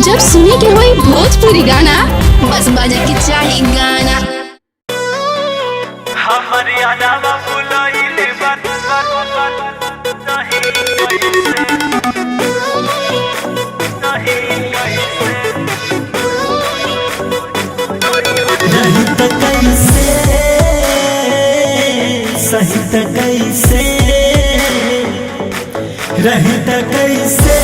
जब सुने के होई भोजपुरी गाना बस बजे के चाही गाना। सही त कैसे रही त कैसे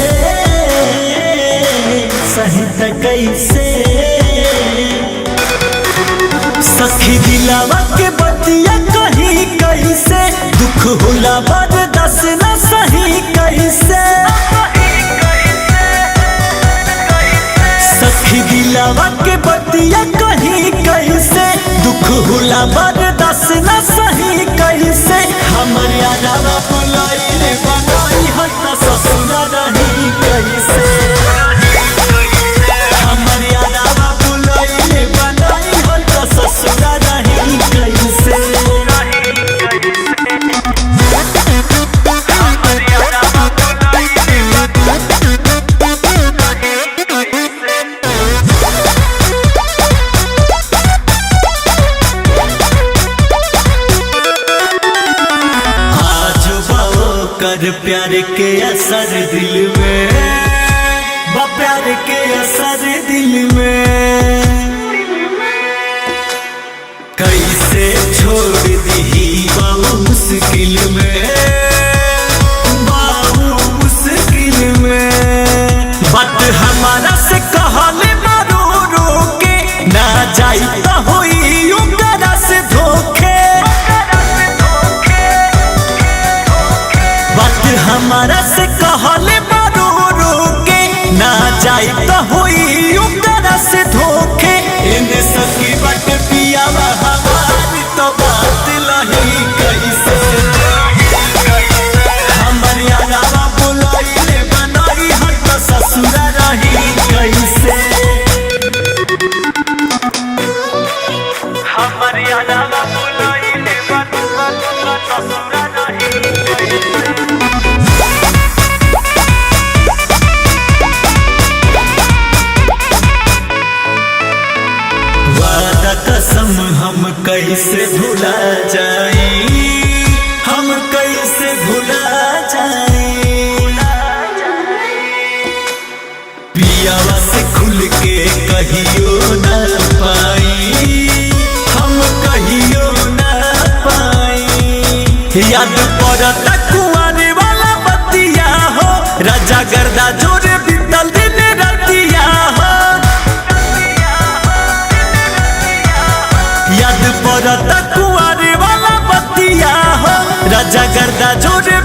सही त कैसे सखी दिलावा के बतिया कहीं कैसे दुख होला बर्दाश्त न सही कैसे सखी दिलावा के बतिया कहीं कैसे दुख होला बर्दाश्त न सही कैसे हमर यादवा बुलाइले बनाई हट ससुरा रही कैसे हमर यादवा बुलाइले बनाई हट ससुरा रही कैसे कर प्यार के असर दिल में प्यार के असर दिल में कैसे छोड़ दी बाबू मुश्किल में बाबू मुश्किल में बात हमारा से कहले मारो रोके ना जाई तो होई उनका से धोखे हमारा से कहले मारो रोके ना जाई तो होई उनका से धोखे इने सकी बट पियावा हमारी तो बात लही कैसे हमर यादवा बुलाइले बनाई हट ससुरा रही कैसे हमर यादवा बुलाइले बनाई ससुरा रही कसम हम कैसे भुला जाई हम कैसे भुला जाई पियावा से खुल के कहियो न पाई हम कहियो न पाई याद पड़त कुआरे वाला बतिया हो राजा गर्दा जोरे बीतल दिन रतिया हो याद पड़त कुआरे वाला बतिया हो राजा गर्दा जोरे